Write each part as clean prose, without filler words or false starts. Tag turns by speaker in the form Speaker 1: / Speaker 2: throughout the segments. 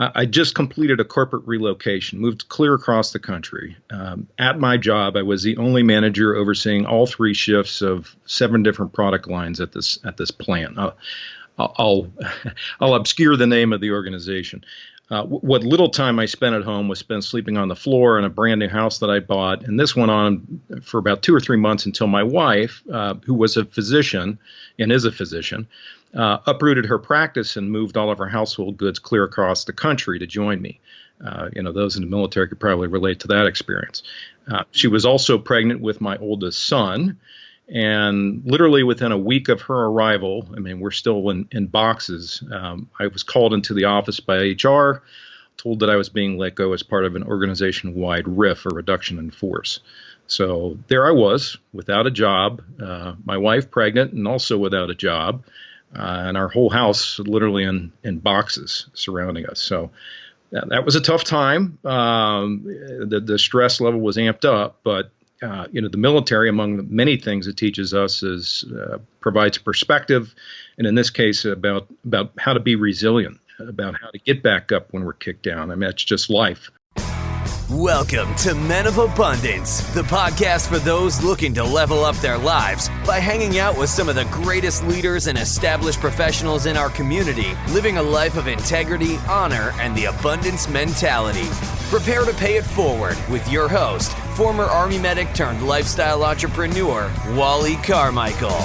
Speaker 1: I just completed a corporate relocation, moved clear across the country. At my job, I was the only manager overseeing all three shifts of 7 different product lines at this plant. I'll I'll obscure the name of the organization. What little time I spent at home was spent sleeping on the floor in a brand new house that I bought. And this went on for about 2 or 3 months until my wife, who was a physician and is a physician, uprooted her practice and moved all of her household goods clear across the country to join me. Those in the military could probably relate to that experience. She was also pregnant with my oldest son. And literally within a week of her arrival, I mean, we're still in boxes. I was called into the office by HR, told that I was being let go as part of an organization-wide RIF, or reduction in force. So there I was, without a job, my wife pregnant and also without a job, and our whole house literally in boxes surrounding us. So that was a tough time. The stress level was amped up, but the military, among the many things it teaches us, is provides perspective, and in this case, about how to be resilient, about how to get back up when we're kicked down. I mean, it's just life.
Speaker 2: Welcome to Men of Abundance, the podcast for those looking to level up their lives by hanging out with some of the greatest leaders and established professionals in our community, living a life of integrity, honor, and the abundance mentality. Prepare to pay it forward with your host, former Army medic turned lifestyle entrepreneur, Wally Carmichael.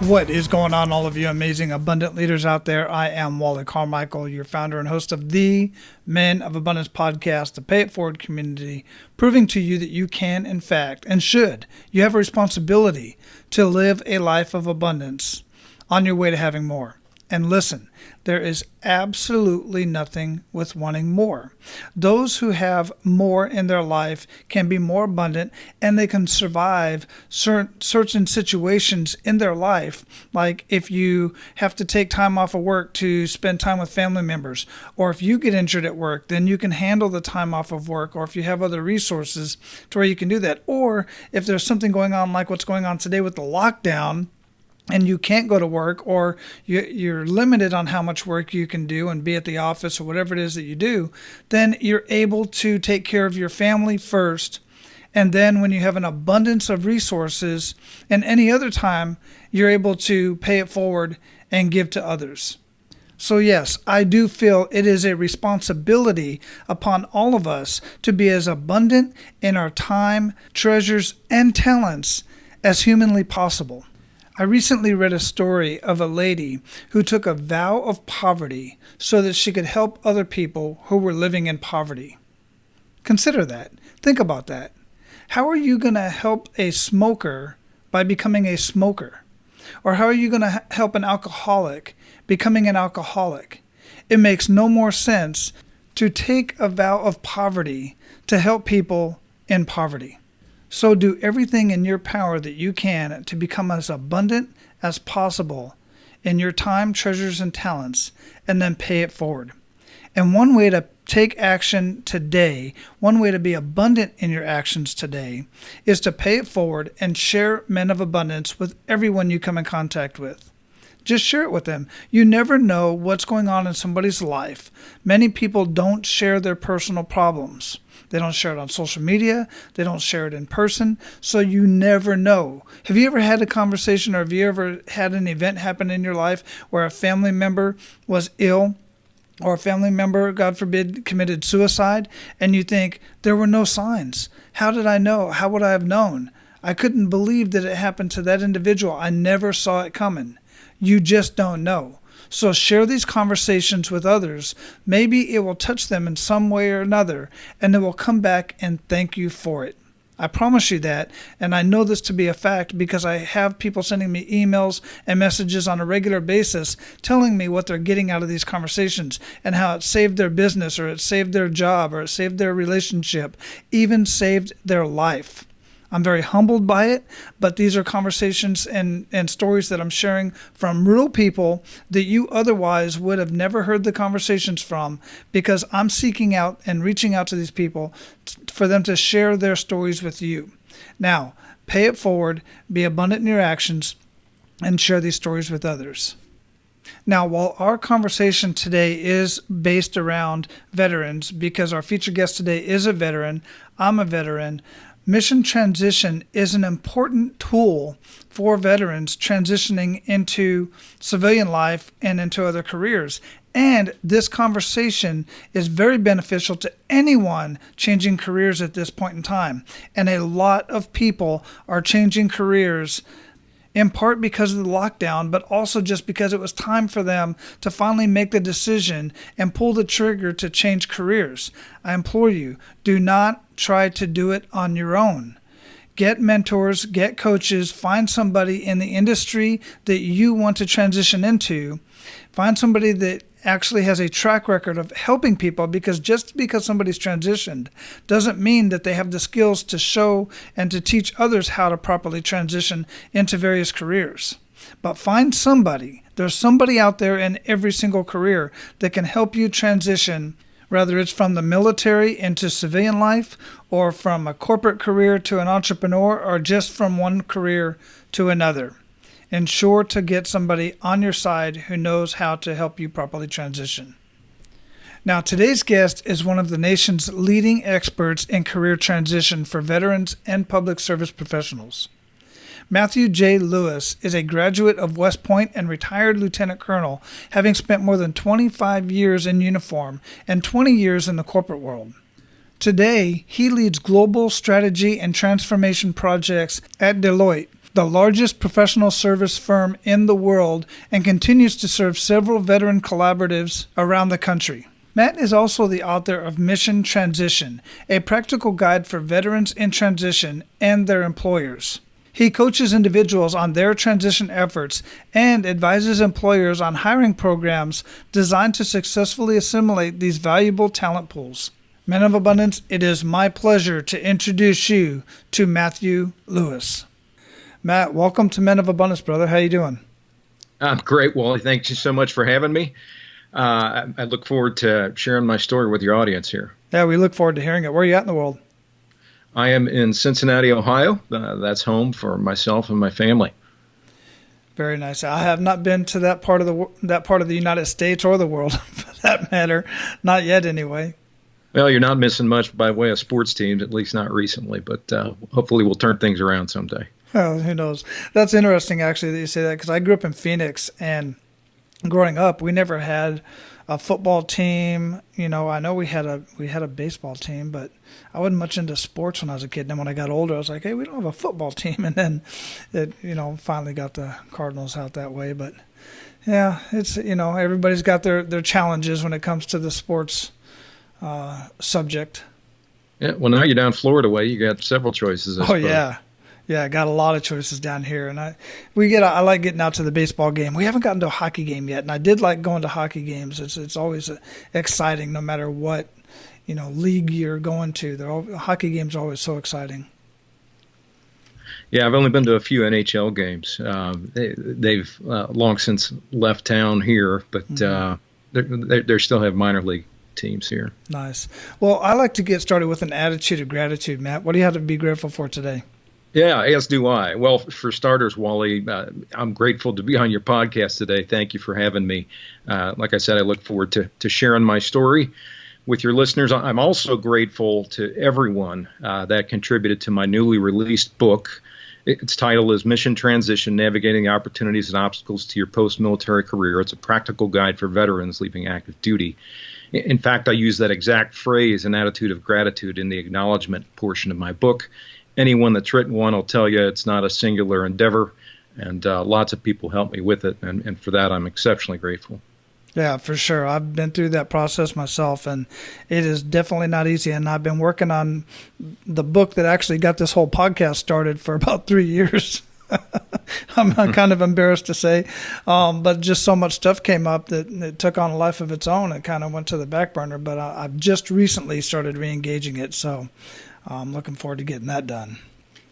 Speaker 3: What is going on, all of you amazing, abundant leaders out there? I am Wally Carmichael, your founder and host of the Men of Abundance podcast, the Pay It Forward community, proving to you that you can, in fact, and should, you have a responsibility to live a life of abundance on your way to having more. And listen, there is absolutely nothing with wanting more. Those who have more in their life can be more abundant, and they can survive certain situations in their life. Like if you have to take time off of work to spend time with family members, or if you get injured at work, then you can handle the time off of work, or if you have other resources to where you can do that. Or if there's something going on like what's going on today with the lockdown, and you can't go to work, or you're limited on how much work you can do and be at the office or whatever it is that you do, then you're able to take care of your family first. And then when you have an abundance of resources and any other time, you're able to pay it forward and give to others. So yes, I do feel it is a responsibility upon all of us to be as abundant in our time, treasures, and talents as humanly possible. I recently read a story of a lady who took a vow of poverty so that she could help other people who were living in poverty. Consider that. Think about that. How are you going to help a smoker by becoming a smoker? Or how are you going to help an alcoholic becoming an alcoholic? It makes no more sense to take a vow of poverty to help people in poverty. So do everything in your power that you can to become as abundant as possible in your time, treasures, and talents, and then pay it forward. And one way to take action today, one way to be abundant in your actions today, is to pay it forward and share Men of Abundance with everyone you come in contact with. Just share it with them. You never know what's going on in somebody's life. Many people don't share their personal problems. They don't share it on social media. They don't share it in person. So you never know. Have you ever had a conversation, or have you ever had an event happen in your life where a family member was ill, or a family member, God forbid, committed suicide, and you think, there were no signs? How did I know? How would I have known? I couldn't believe that it happened to that individual. I never saw it coming. You just don't know. So share these conversations with others. Maybe it will touch them in some way or another, and they will come back and thank you for it. I promise you that, and I know this to be a fact because I have people sending me emails and messages on a regular basis telling me what they're getting out of these conversations and how it saved their business, or it saved their job, or it saved their relationship, even saved their life. I'm very humbled by it, but these are conversations and stories that I'm sharing from real people that you otherwise would have never heard the conversations from, because I'm seeking out and reaching out to these people for them to share their stories with you. Now, pay it forward, be abundant in your actions, and share these stories with others. Now, while our conversation today is based around veterans, because our featured guest today is a veteran, I'm a veteran, mission transition is an important tool for veterans transitioning into civilian life and into other careers. And this conversation is very beneficial to anyone changing careers at this point in time. And a lot of people are changing careers in part because of the lockdown, but also just because it was time for them to finally make the decision and pull the trigger to change careers. I implore you, do not try to do it on your own. Get mentors, get coaches, find somebody in the industry that you want to transition into. Find somebody that actually has a track record of helping people, because just because somebody's transitioned doesn't mean that they have the skills to show and to teach others how to properly transition into various careers. But find somebody. There's somebody out there in every single career that can help you transition, whether it's from the military into civilian life, or from a corporate career to an entrepreneur, or just from one career to another. Ensure to get somebody on your side who knows how to help you properly transition. Now, today's guest is one of the nation's leading experts in career transition for veterans and public service professionals. Matthew J. Lewis is a graduate of West Point and retired lieutenant colonel, having spent more than 25 years in uniform and 20 years in the corporate world. Today, he leads global strategy and transformation projects at Deloitte, the largest professional service firm in the world, and continues to serve several veteran collaboratives around the country. Matt is also the author of Mission Transition, a practical guide for veterans in transition and their employers. He coaches individuals on their transition efforts and advises employers on hiring programs designed to successfully assimilate these valuable talent pools. Men of Abundance, it is my pleasure to introduce you to Matthew Lewis. Matt, welcome to Men of Abundance, brother. How you doing?
Speaker 1: I'm great, Wally. Thank you so much for having me. I look forward to sharing my story with your audience here.
Speaker 3: Yeah, we look forward to hearing it. Where are you at in the world?
Speaker 1: I am in Cincinnati, Ohio. That's home for myself and my family.
Speaker 3: Very nice. I have not been to that part of the United States or the world, for that matter. Not yet, anyway.
Speaker 1: Well, you're not missing much by way of sports teams, at least not recently. But hopefully, we'll turn things around someday.
Speaker 3: Oh, who knows? That's interesting, actually, that you say that, because I grew up in Phoenix, and growing up, we never had a football team. You know, I know we had a baseball team, but I wasn't much into sports when I was a kid. And then when I got older, I was like, hey, we don't have a football team. And then it, finally got the Cardinals out that way. But yeah, it's, everybody's got their challenges when it comes to the sports subject.
Speaker 1: Yeah, well, now you're down Florida way. You got several choices.
Speaker 3: Oh, yeah. Yeah, I got a lot of choices down here, and I like getting out to the baseball game. We haven't gotten to a hockey game yet, and I did like going to hockey games. It's always exciting, no matter what league you're going to. Hockey games are always so exciting.
Speaker 1: Yeah, I've only been to a few NHL games. They've long since left town here, but they still have minor league teams here.
Speaker 3: Nice. Well, I like to get started with an attitude of gratitude, Matt. What do you have to be grateful for today?
Speaker 1: Yeah, as do I. Well, for starters, Wally, I'm grateful to be on your podcast today. Thank you for having me. Like I said, I look forward to sharing my story with your listeners. I'm also grateful to everyone that contributed to my newly released book. Its title is Mission Transition, Navigating the Opportunities and Obstacles to Your Post-Military Career. It's a practical guide for veterans leaving active duty. In fact, I use that exact phrase, an attitude of gratitude, in the acknowledgement portion of my book. Anyone that's written one will tell you it's not a singular endeavor, and lots of people help me with it, and for that I'm exceptionally grateful.
Speaker 3: Yeah, for sure. I've been through that process myself, and it is definitely not easy, and I've been working on the book that actually got this whole podcast started for about 3 years. I'm kind of embarrassed to say, but just so much stuff came up that it took on a life of its own. It kind of went to the back burner, but I've just recently started re-engaging it, so I'm looking forward to getting that done.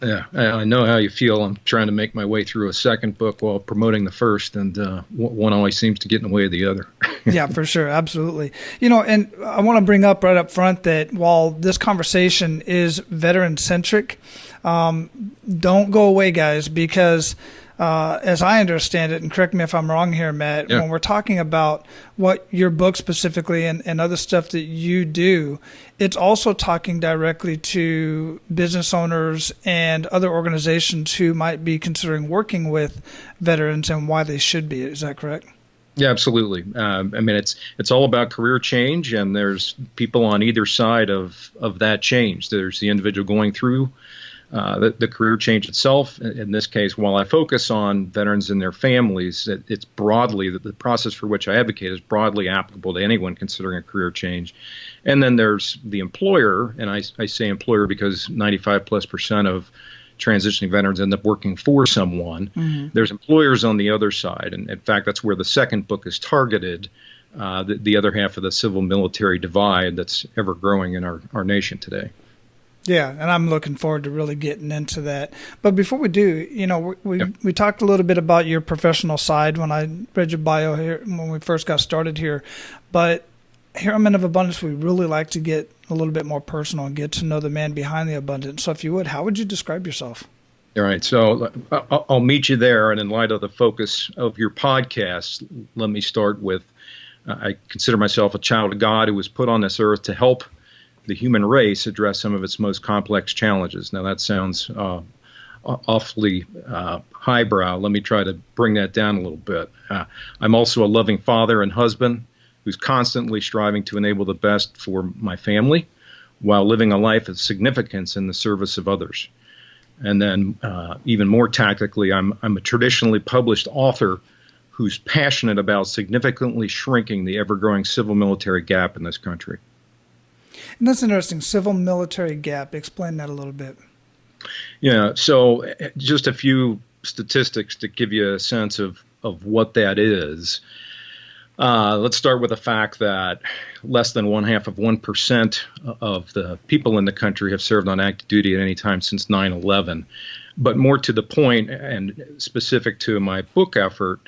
Speaker 1: Yeah, I know how you feel. I'm trying to make my way through a second book while promoting the first, and one always seems to get in the way of the other.
Speaker 3: Yeah, for sure. Absolutely. And I want to bring up right up front that while this conversation is veteran-centric, don't go away, guys, because as I understand it, and correct me if I'm wrong here, Matt, when we're talking about what your book specifically and other stuff that you do, it's also talking directly to business owners and other organizations who might be considering working with veterans and why they should be. Is that correct?
Speaker 1: Yeah, absolutely. I mean, it's all about career change, and there's people on either side of that change. There's the individual going through the career change itself. In this case, while I focus on veterans and their families, it's broadly, the process for which I advocate is broadly applicable to anyone considering a career change. And then there's the employer, and I say employer because 95+% of transitioning veterans end up working for someone. Mm-hmm. There's employers on the other side, and in fact, that's where the second book is targeted, the other half of the civil-military divide that's ever growing in our nation today.
Speaker 3: Yeah, and I'm looking forward to really getting into that. But before we do, we talked a little bit about your professional side when I read your bio here when we first got started here. But here on Men of Abundance, we really like to get a little bit more personal and get to know the man behind the abundance. So if you would, how would you describe yourself?
Speaker 1: All right, so I'll meet you there. And in light of the focus of your podcast, let me start with I consider myself a child of God who was put on this earth to help the human race address some of its most complex challenges. Now, that sounds awfully highbrow. Let me try to bring that down a little bit. I'm also a loving father and husband who's constantly striving to enable the best for my family while living a life of significance in the service of others. And then even more tactically, I'm a traditionally published author who's passionate about significantly shrinking the ever-growing civil-military gap in this country.
Speaker 3: And that's interesting. Civil-military gap. Explain that a little bit.
Speaker 1: Yeah, so just a few statistics to give you a sense of what that is. Let's start with the fact that less than 0.5% of the people in the country have served on active duty at any time since 9/11. But more to the point and specific to my book effort,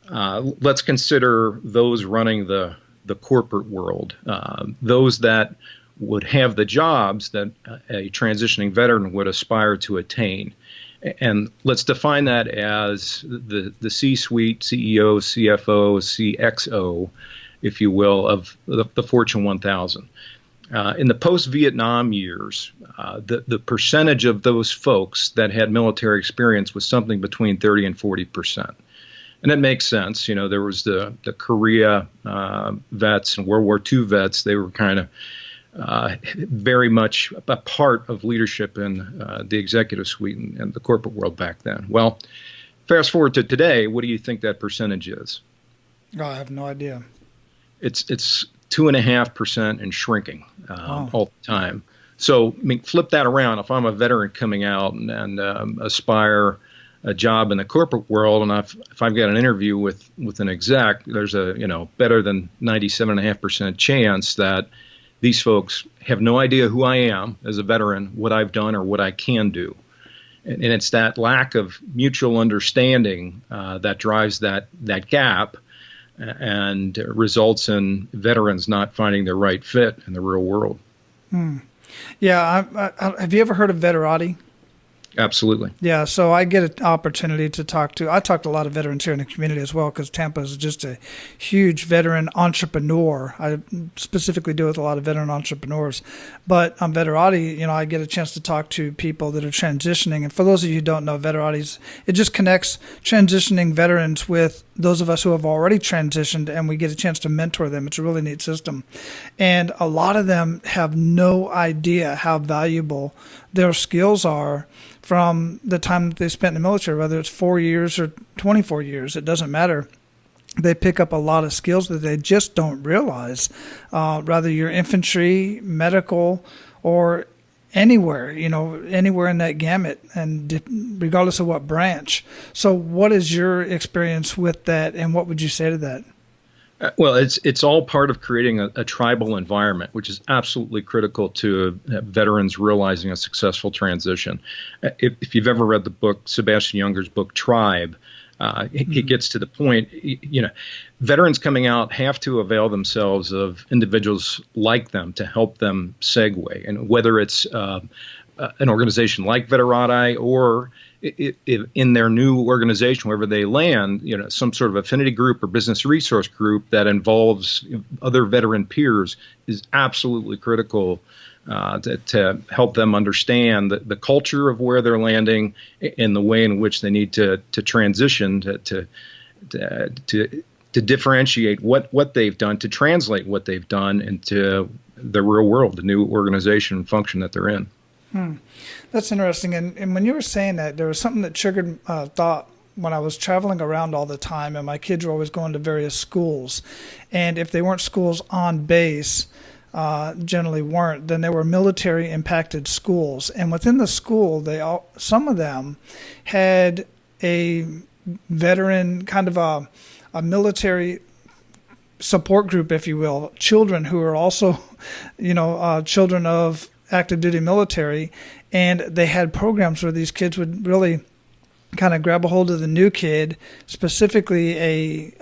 Speaker 1: let's consider those running the corporate world, those that would have the jobs that a transitioning veteran would aspire to attain. And let's define that as the C-suite, CEO, CFO, CXO, if you will, of the Fortune 1000. In the post-Vietnam years, the percentage of those folks that had military experience was something between 30 and 40%. And it makes sense. You know, there was the Korea vets and World War II vets. They were kind of very much a part of leadership in the executive suite and the corporate world back then. Well, fast forward to today, what do you think that percentage is?
Speaker 3: Oh, I have no idea.
Speaker 1: It's 2.5% and shrinking all the time. So, I mean, flip that around. If I'm a veteran coming out and aspire a job in the corporate world, and if I've got an interview with an exec, there's a better than 97.5% chance that these folks have no idea who I am as a veteran, what I've done, or what I can do. And it's that lack of mutual understanding that drives that gap and results in veterans not finding their right fit in the real world.
Speaker 3: Yeah. Have you ever heard of Veterati?
Speaker 1: Absolutely.
Speaker 3: Yeah, so I get an opportunity to talk to a lot of veterans here in the community as well, because Tampa is just a huge veteran entrepreneur. I specifically deal with a lot of veteran entrepreneurs. But on Veterati, I get a chance to talk to people that are transitioning. And for those of you who don't know, Veterati, it just connects transitioning veterans with those of us who have already transitioned, and we get a chance to mentor them. It's a really neat system. And a lot of them have no idea how valuable their skills are from the time that they spent in the military, whether it's 4 years or 24 years, it doesn't matter. They pick up a lot of skills that they just don't realize, whether you're infantry, medical, or anywhere in that gamut, and regardless of what branch. So what is your experience with that, and what would you say to that?
Speaker 1: Well, it's all part of creating a tribal environment, which is absolutely critical to veterans realizing a successful transition. If you've ever read the book, Sebastian Junger's book, Tribe, it gets to the point, veterans coming out have to avail themselves of individuals like them to help them segue. And whether it's an organization like Veterati or in their new organization, wherever they land, some sort of affinity group or business resource group that involves other veteran peers is absolutely critical to help them understand the culture of where they're landing and the way in which they need to transition to differentiate what they've done, to translate what they've done into the real world, the new organization and function that they're in.
Speaker 3: That's interesting. And when you were saying that, there was something that triggered thought when I was traveling around all the time, and my kids were always going to various schools. And if they weren't schools on base, generally weren't, then they were military impacted schools. And within the school, some of them had a veteran kind of a military support group, if you will, children who are also, children of active duty military. And they had programs where these kids would really kind of grab a hold of the new kid, specifically a,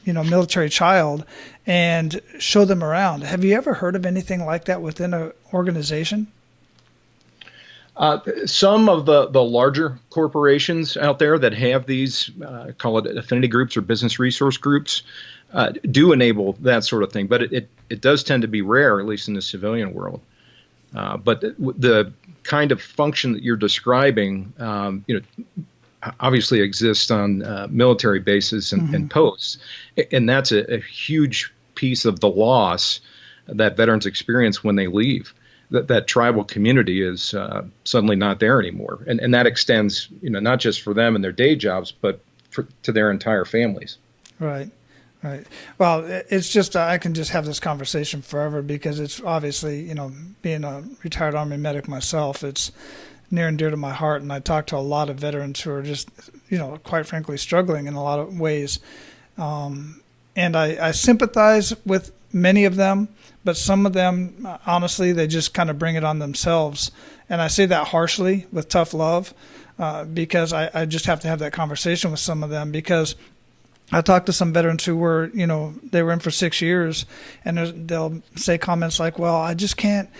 Speaker 3: military child, and show them around. Have you ever heard of anything like that within an organization?
Speaker 1: Some of the larger corporations out there that have these, call it affinity groups or business resource groups, do enable that sort of thing. But it does tend to be rare, at least in the civilian world. But the kind of function that you're describing, obviously exists on military bases and posts. And that's a huge piece of the loss that veterans experience when they leave. That tribal community is suddenly not there anymore. And that extends, not just for them and their day jobs, but to their entire families.
Speaker 3: Right. Well, it's just, I can just have this conversation forever because it's obviously, being a retired Army medic myself, it's near and dear to my heart. And I talk to a lot of veterans who are just, quite frankly, struggling in a lot of ways. And I sympathize with many of them, but some of them, honestly, they just kind of bring it on themselves. And I say that harshly with tough love because I just have to have that conversation with some of them, because I talked to some veterans who were, they were in for 6 years, and they'll say comments like, well, I can't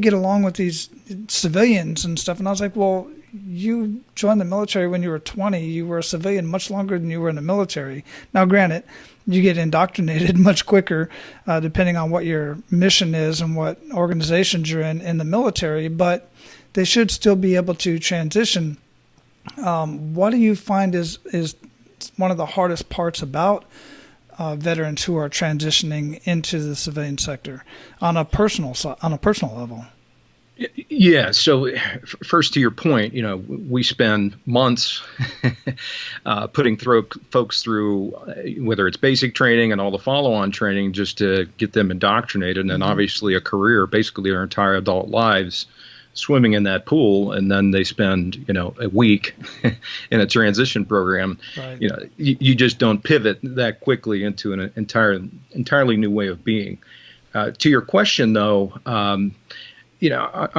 Speaker 3: get along with these civilians and stuff. And I was like, well, you joined the military when you were 20. You were a civilian much longer than you were in the military. Now, granted, you get indoctrinated much quicker, depending on what your mission is and what organizations you're in the military, but they should still be able to transition. What do you find is one of the hardest parts about veterans who are transitioning into the civilian sector on a personal level?
Speaker 1: Yeah. So first, to your point, we spend months putting folks through, whether it's basic training and all the follow-on training, just to get them indoctrinated, and then obviously a career, basically their entire adult lives, swimming in that pool. And then they spend, a week in a transition program. Right. You just don't pivot that quickly into an entirely new way of being. To your question, though, on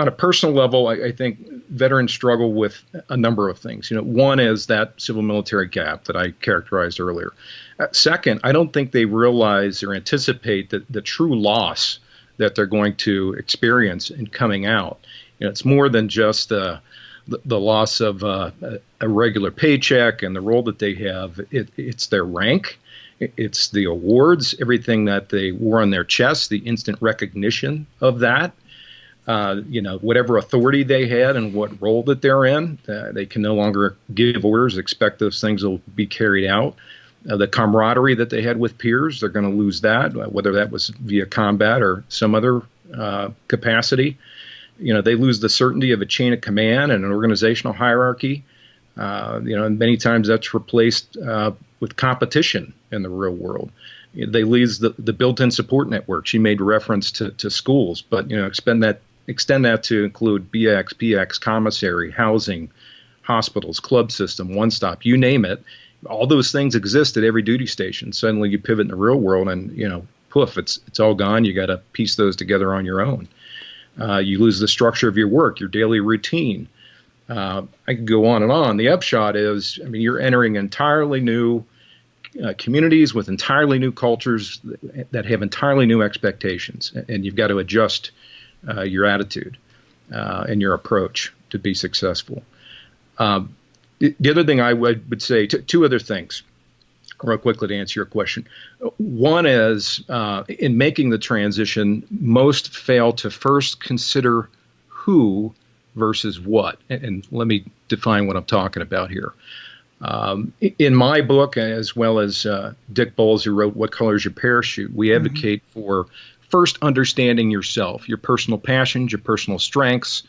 Speaker 1: a personal level, I think veterans struggle with a number of things. One is that civil military gap that I characterized earlier. Second, I don't think they realize or anticipate the true loss that they're going to experience in coming out. It's more than just the loss of a regular paycheck and the role that they have. It's their rank. It's the awards, everything that they wore on their chest, the instant recognition of that. Whatever authority they had and what role that they're in, they can no longer give orders, expect those things will be carried out. The camaraderie that they had with peers, they're going to lose that, whether that was via combat or some other capacity. They lose the certainty of a chain of command and an organizational hierarchy. And many times that's replaced with competition in the real world. They lose the built-in support networks. You made reference to schools, but extend that to include BX, PX, commissary, housing, hospitals, club system, one-stop, you name it. All those things exist at every duty station. Suddenly you pivot in the real world and, poof, it's all gone. You got to piece those together on your own. You lose the structure of your work, your daily routine. I could go on and on. The upshot is, you're entering entirely new communities with entirely new cultures that have entirely new expectations, and you've got to adjust your attitude and your approach to be successful. The other thing I would say, two other things, real quickly to answer your question. One is in making the transition, most fail to first consider who versus what. And let me define what I'm talking about here. In my book, as well as Dick Bowles, who wrote What Color is Your Parachute, we advocate for first understanding yourself, your personal passions, your personal strengths.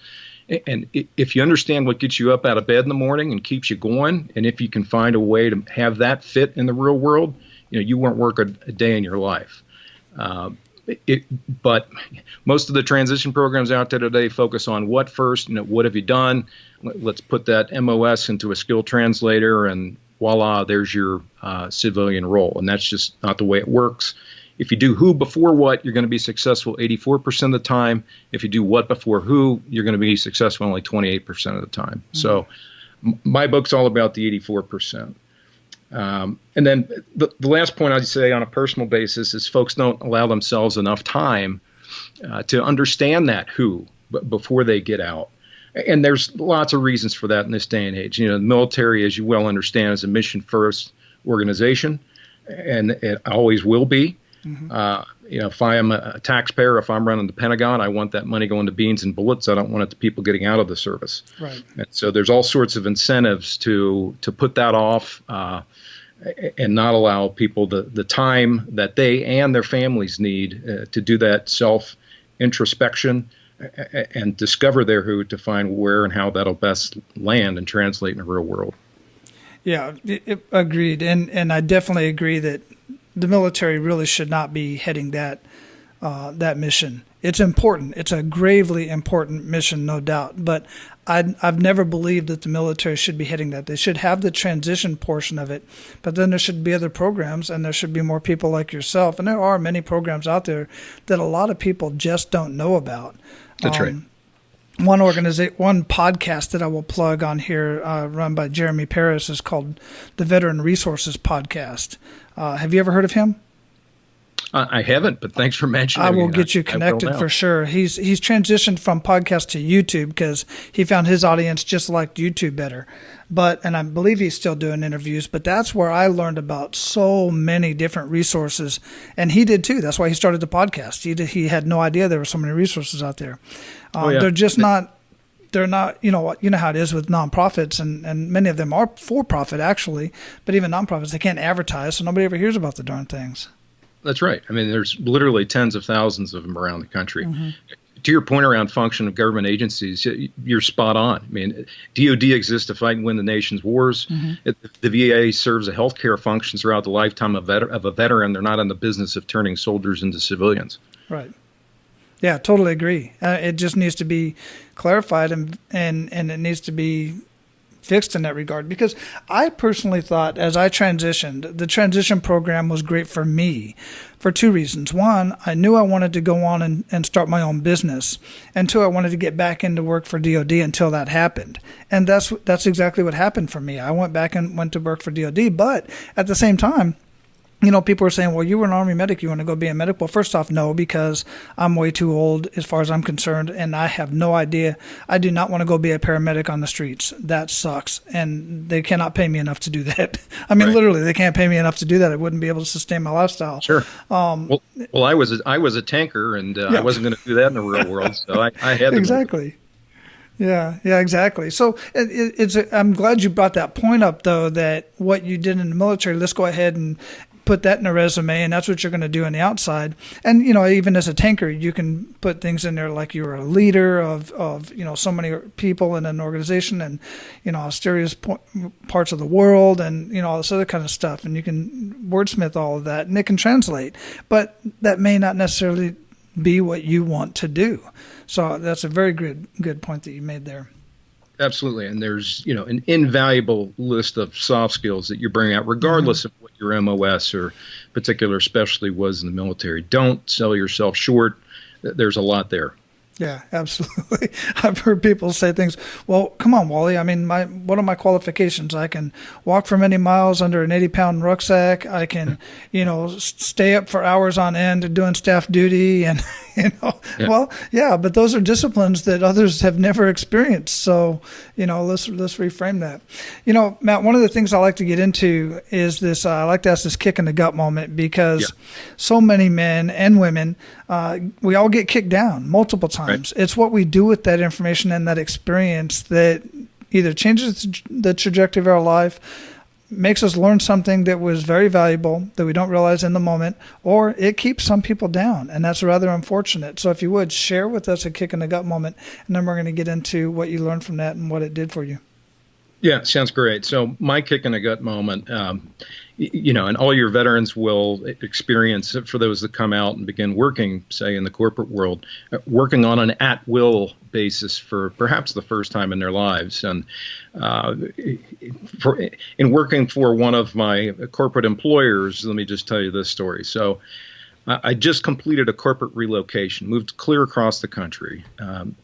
Speaker 1: And if you understand what gets you up out of bed in the morning and keeps you going, and if you can find a way to have that fit in the real world, you won't work a day in your life. But most of the transition programs out there today focus on what first, what have you done? Let's put that MOS into a skill translator, and voila, there's your civilian role. And that's just not the way it works. If you do who before what, you're going to be successful 84% of the time. If you do what before who, you're going to be successful only 28% of the time. So my book's all about the 84%. And then the last point I'd say on a personal basis is folks don't allow themselves enough time to understand that who before they get out. And there's lots of reasons for that in this day and age. The military, as you well understand, is a mission-first organization, and it always will be. If I am a taxpayer, if I'm running the Pentagon, I want that money going to beans and bullets. I don't want it to people getting out of the service.
Speaker 3: Right. And
Speaker 1: so there's all sorts of incentives to put that off and not allow people the time that they and their families need to do that self-introspection and discover their who to find where and how that'll best land and translate in the real world.
Speaker 3: Yeah, agreed. And I definitely agree that the military really should not be heading that mission. It's important. It's a gravely important mission, no doubt. But I've never believed that the military should be heading that. They should have the transition portion of it, but then there should be other programs, and there should be more people like yourself. And there are many programs out there that a lot of people just don't know about.
Speaker 1: That's right.
Speaker 3: One podcast that I will plug on here, run by Jeremy Paris, is called the Veteran Resources Podcast. Have you ever heard of him?
Speaker 1: I haven't, but thanks for mentioning.
Speaker 3: I will get you connected for sure. He's transitioned from podcast to YouTube because he found his audience just liked YouTube better. And I believe he's still doing interviews. But that's where I learned about so many different resources, and he did too. That's why he started the podcast. He had no idea there were so many resources out there. They're just not. They're not, you know how it is with nonprofits, and many of them are for profit actually, but even nonprofits, they can't advertise, so nobody ever hears about the darn things. That's
Speaker 1: right. I mean, there's literally tens of thousands of them around the country. To your point around function of government agencies, you're spot on. I mean, DOD exists to fight and win the nation's wars. The VA serves a healthcare function throughout the lifetime of a veteran. They're not in the business of turning soldiers into civilians.
Speaker 3: Right. Yeah, totally agree. It just needs to be clarified and it needs to be fixed in that regard, because I personally thought as I transitioned, the transition program was great for me for two reasons. One, I knew I wanted to go on and start my own business. And two, I wanted to get back into work for DOD until that happened. And that's exactly what happened for me. I went back and went to work for DOD, but at the same time, people were saying, well, you were an Army medic. You want to go be a medic? Well, first off, no, because I'm way too old as far as I'm concerned, and I have no idea. I do not want to go be a paramedic on the streets. That sucks, and they cannot pay me enough to do that. I mean, literally, they can't pay me enough to do that. I wouldn't be able to sustain my lifestyle.
Speaker 1: Sure. Well, I was a tanker, and I wasn't going to do that in the real world, so I had to.
Speaker 3: Exactly. Yeah, exactly. So I'm glad you brought that point up, though, that what you did in the military, let's go ahead and put that in a resume, and that's what you're going to do on the outside. And, even as a tanker, you can put things in there like you were a leader of so many people in an organization and, mysterious parts of the world and, all this other kind of stuff. And you can wordsmith all of that, and it can translate. But that may not necessarily be what you want to do. So that's a very good point that you made there.
Speaker 1: Absolutely. And there's, an invaluable list of soft skills that you bring out, regardless of what your MOS or particular specialty was in the military. Don't sell yourself short. There's a lot there.
Speaker 3: Yeah, absolutely. I've heard people say things, well, come on, Wally. I mean, what are my qualifications? I can walk for many miles under an 80-pound rucksack. I can, stay up for hours on end doing staff duty. And,
Speaker 1: Yeah.
Speaker 3: well, yeah, but those are disciplines that others have never experienced. So, let's reframe that. Matt, one of the things I like to get into is this, I like to ask this kick in the gut moment because so many men and women, we all get kicked down multiple times. Right. It's what we do with that information and that experience that either changes the trajectory of our life, makes us learn something that was very valuable that we don't realize in the moment, or it keeps some people down, and that's rather unfortunate. So if you would, share with us a kick in the gut moment, and then we're going to get into what you learned from that and what it did for you.
Speaker 1: Yeah, sounds great. So my kick in the gut moment, and all your veterans will experience it for those that come out and begin working, say, in the corporate world, working on an at-will basis for perhaps the first time in their lives. And in working for one of my corporate employers, let me just tell you this story. So I just completed a corporate relocation, moved clear across the country.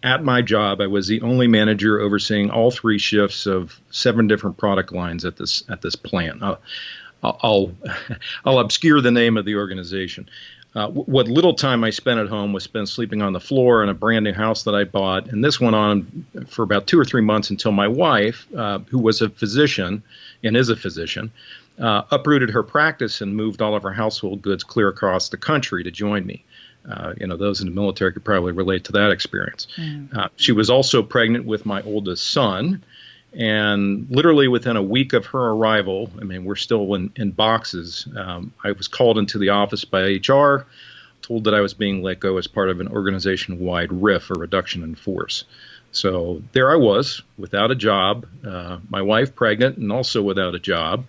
Speaker 1: At my job, I was the only manager overseeing all 3 shifts of 7 different product lines at this plant. I'll obscure the name of the organization. What little time I spent at home was spent sleeping on the floor in a brand new house that I bought, and this went on for about 2 or 3 months until my wife, who was a physician and is a physician, uprooted her practice and moved all of her household goods clear across the country to join me. Those in the military could probably relate to that experience. She was also pregnant with my oldest son, and literally within a week of her arrival, I mean, we're still in boxes, I was called into the office by HR, told that I was being let go as part of an organization-wide RIF, or reduction in force. So there I was, without a job, my wife pregnant and also without a job,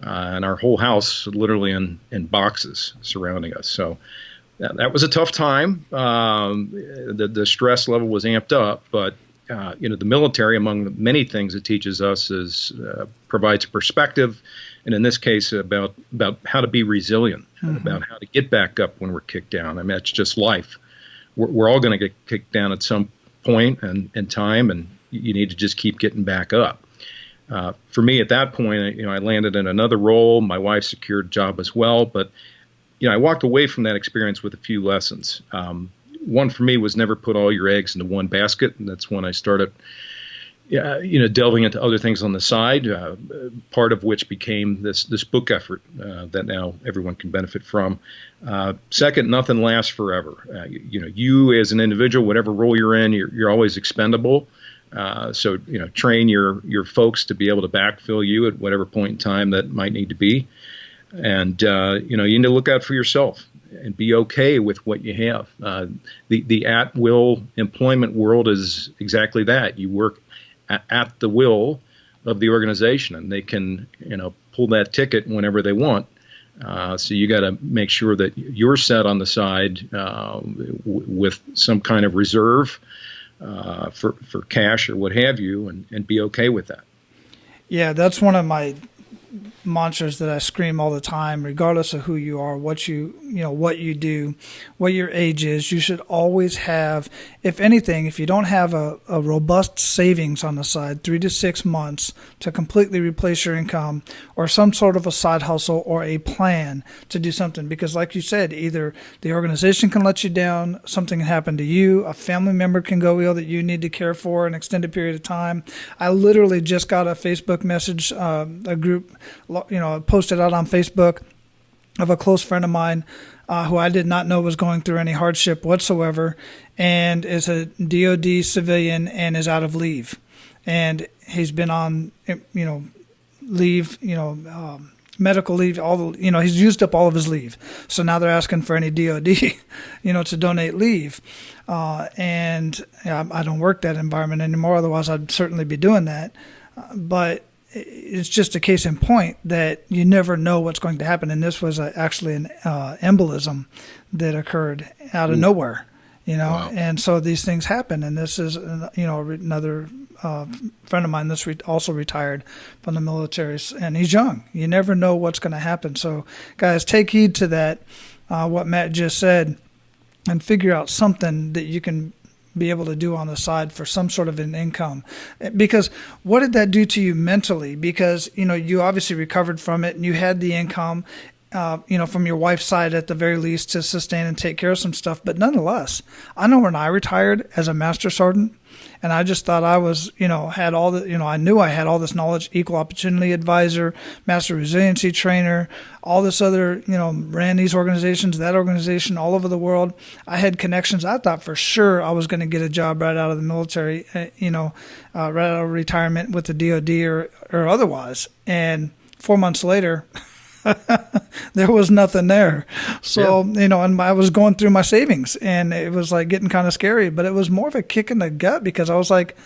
Speaker 1: and our whole house literally in boxes surrounding us. So that was a tough time. The stress level was amped up, but the military, among the many things it teaches us, is provides perspective, and in this case, about how to be resilient, about how to get back up when we're kicked down. I mean, it's just life. We're all going to get kicked down at some point in time, and you need to just keep getting back up. For me, at that point, I landed in another role. My wife secured a job as well, but I walked away from that experience with a few lessons. One for me was never put all your eggs into one basket, and that's when I started, delving into other things on the side. Part of which became this book effort that now everyone can benefit from. Second, nothing lasts forever. You as an individual, whatever role you're in, you're always expendable. So train your folks to be able to backfill you at whatever point in time that might need to be, and you need to look out for yourself and be okay with what you have. The at-will employment world is exactly that. You work at the will of the organization, and they can pull that ticket whenever they want. So you got to make sure that you're set on the side with some kind of reserve for cash or what have you, and be okay with that.
Speaker 3: Yeah, that's one of my mantras that I scream all the time, regardless of who you are, what you do, what your age is. You should always have, if anything, if you don't have a robust savings on the side, 3 to 6 months to completely replace your income, or some sort of a side hustle or a plan to do something. Because like you said, either the organization can let you down, something can happen to you, a family member can go ill that you need to care for an extended period of time. I literally just got a Facebook message, a group, posted out on Facebook of a close friend of mine who I did not know was going through any hardship whatsoever, and is a DOD civilian and is out of leave. And he's been on, leave, medical leave, he's used up all of his leave. So now they're asking for any DOD, to donate leave. And I don't work that environment anymore. Otherwise I'd certainly be doing that. But it's just a case in point that you never know what's going to happen. And this was actually an embolism that occurred out of nowhere, Wow. And so these things happen. And this is, another friend of mine that's also retired from the military, and he's young. You never know what's going to happen. So guys, take heed to that, what Matt just said, and figure out something that you can be able to do on the side for some sort of an income. Because what did that do to you mentally? Because, you obviously recovered from it and you had the income, from your wife's side at the very least to sustain and take care of some stuff. But nonetheless, I know when I retired as a master sergeant, and I just thought I was, had all the, I knew I had all this knowledge, equal opportunity advisor, master resiliency trainer, all this other, ran these organizations, that organization all over the world. I had connections. I thought for sure I was going to get a job right out of the military, right out of retirement with the DOD or otherwise. And 4 months later, there was nothing there. So, and I was going through my savings and it was like getting kind of scary, but it was more of a kick in the gut because I was like,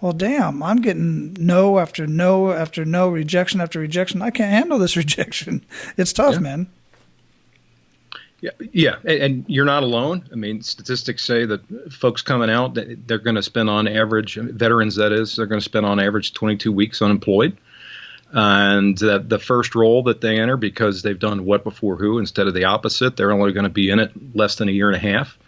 Speaker 3: well, damn, I'm getting no after no after no, rejection after rejection. I can't handle this rejection. It's tough, man.
Speaker 1: Yeah. And you're not alone. I mean, statistics say that folks coming out, they're going to spend on average, veterans that is, they're going to spend on average 22 weeks unemployed. And the first role that they enter, because they've done what before who instead of the opposite, they're only going to be in it less than a year and a half.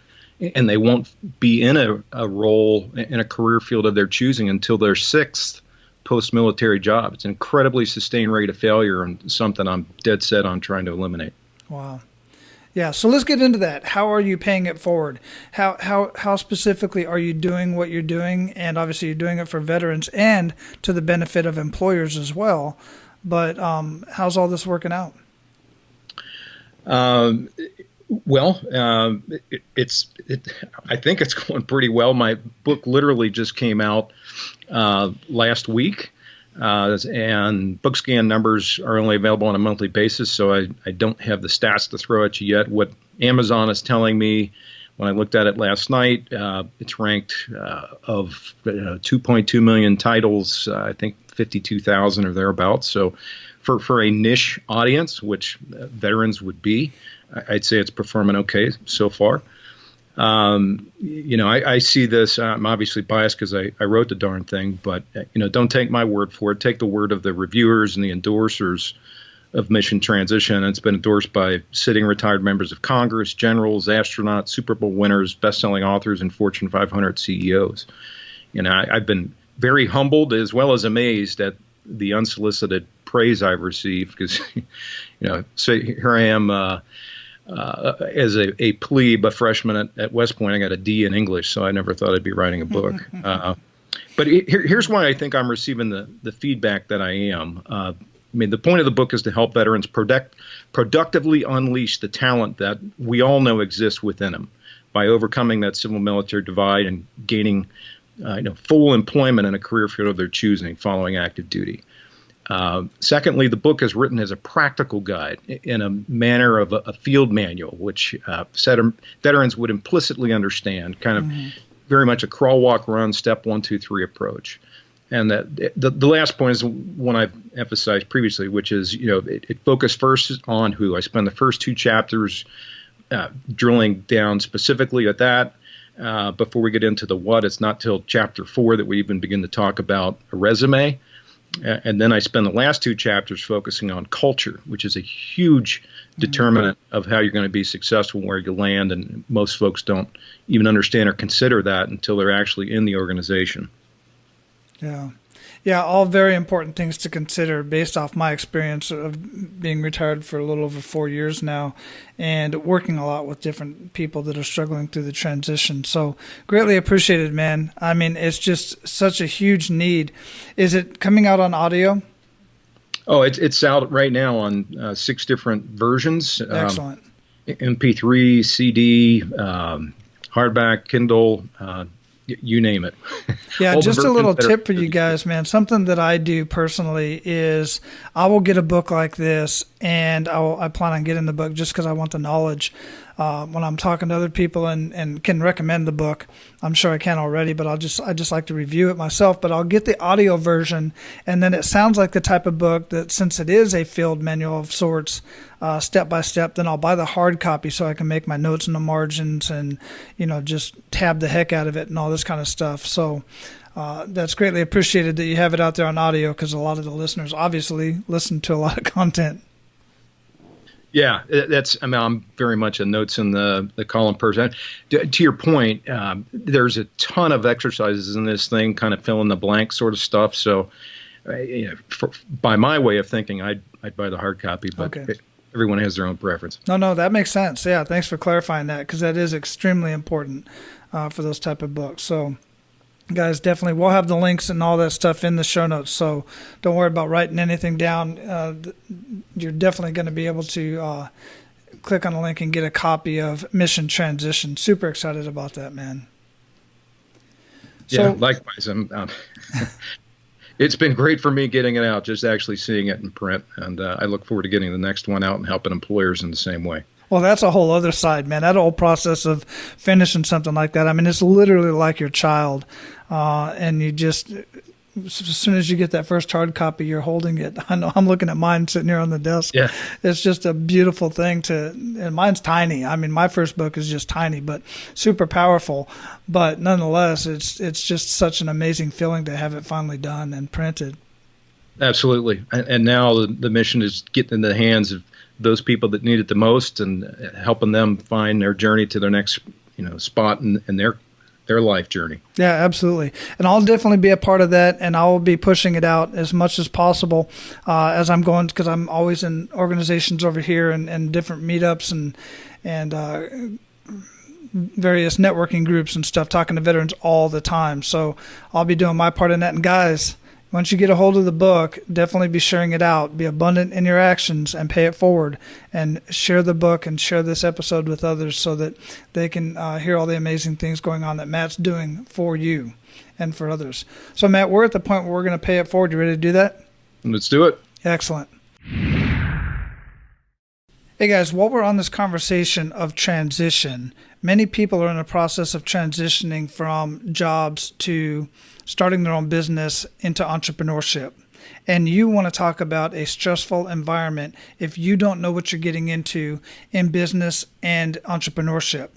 Speaker 1: And they won't be in a role in a career field of their choosing until their sixth post-military job. It's an incredibly sustained rate of failure and something I'm dead set on trying to eliminate.
Speaker 3: Wow. Yeah, so let's get into that. How are you paying it forward? How specifically are you doing what you're doing? And obviously you're doing it for veterans and to the benefit of employers as well. But how's all this working out? I think it's going pretty well. My book literally just came out last week. And BookScan numbers are only available on a monthly basis, so I don't have the stats to throw at you yet. What Amazon is telling me, when I looked at it last night, it's ranked of 2.2 million titles, I think 52,000 or thereabouts. So for a niche audience, which veterans would be, I'd say it's performing okay so far. I see this, I'm obviously biased because I wrote the darn thing, but, don't take my word for it. Take the word of the reviewers and the endorsers of Mission Transition. It's been endorsed by sitting retired members of Congress, generals, astronauts, Super Bowl winners, best-selling authors, and Fortune 500 CEOs. I've been very humbled as well as amazed at the unsolicited praise I've received because, so here I am, as a plebe, a freshman at West Point. I got a D in English, so I never thought I'd be writing a book. But here's why I think I'm receiving the feedback that I am. The point of the book is to help veterans productively unleash the talent that we all know exists within them by overcoming that civil-military divide and gaining full employment in a career field of their choosing following active duty. Secondly, the book is written as a practical guide in a manner of a field manual, which veterans would implicitly understand, kind of very much a crawl, walk, run, step 1, 2, 3 approach. And that the last point is one I've emphasized previously, which is, it focused first on who. I spend the first 2 chapters drilling down specifically at that. Before we get into the what, it's not till chapter 4 that we even begin to talk about a resume. And then I spend the last 2 chapters focusing on culture, which is a huge determinant of how you're going to be successful, where you land. And most folks don't even understand or consider that until they're actually in the organization. Yeah, all very important things to consider based off my experience of being retired for a little over 4 years now and working a lot with different people that are struggling through the transition. So greatly appreciated, man. I mean, it's just such a huge need. Is it coming out on audio?
Speaker 1: Oh, it's out right now on 6 different versions.
Speaker 3: Excellent.
Speaker 1: MP3, CD, hardback, Kindle, you name it.
Speaker 3: Yeah, just a little tip for you guys, man. Something that I do personally is I will get a book like this, and I plan on getting the book just because I want the knowledge. When I'm talking to other people and can recommend the book, I'm sure I can already, but I just like to review it myself. But I'll get the audio version, and then it sounds like the type of book that, since it is a field manual of sorts, step by step, then I'll buy the hard copy so I can make my notes in the margins and just tab the heck out of it and all this kind of stuff. So that's greatly appreciated that you have it out there on audio, because a lot of the listeners obviously listen to a lot of content.
Speaker 1: Yeah, I'm very much a notes in the column person. To your point, there's a ton of exercises in this thing, kind of fill in the blank sort of stuff. So, by my way of thinking, I'd buy the hard copy, but everyone has their own preference.
Speaker 3: No, that makes sense. Yeah, thanks for clarifying that, because that is extremely important for those type of books. So, guys, definitely, we'll have the links and all that stuff in the show notes. So don't worry about writing anything down. You're definitely going to be able to click on the link and get a copy of Mission Transition. Super excited about that, man.
Speaker 1: Yeah, likewise. It's been great for me getting it out, just actually seeing it in print. And I look forward to getting the next one out and helping employers in the same way.
Speaker 3: Well, that's a whole other side, man. That whole process of finishing something like that. I mean, it's literally like your child. And you just, as soon as you get that first hard copy, you're holding it. I know I'm looking at mine sitting here on the desk.
Speaker 1: Yeah.
Speaker 3: It's just a beautiful thing and mine's tiny. I mean, my first book is just tiny, but super powerful. But nonetheless, it's just such an amazing feeling to have it finally done and printed.
Speaker 1: Absolutely. And now the mission is getting in the hands of those people that need it the most and helping them find their journey to their next, spot in their life journey.
Speaker 3: Yeah, absolutely. And I'll definitely be a part of that, and I'll be pushing it out as much as possible as I'm going, because I'm always in organizations over here and different meetups and various networking groups and stuff, talking to veterans all the time. So I'll be doing my part in that. And guys, once you get a hold of the book, definitely be sharing it out. Be abundant in your actions and pay it forward. And share the book and share this episode with others so that they can hear all the amazing things going on that Matt's doing for you and for others. So, Matt, we're at the point where we're going to pay it forward. You ready to do that?
Speaker 1: Let's do it.
Speaker 3: Excellent. Hey, guys, while we're on this conversation of transition, many people are in the process of transitioning from jobs to starting their own business into entrepreneurship. And you want to talk about a stressful environment if you don't know what you're getting into in business and entrepreneurship.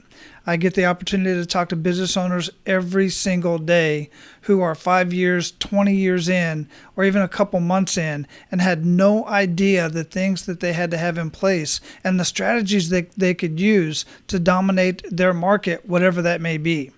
Speaker 3: I get the opportunity to talk to business owners every single day who are 5 years, 20 years in, or even a couple months in, and had no idea the things that they had to have in place and the strategies that they could use to dominate their market, whatever that may be.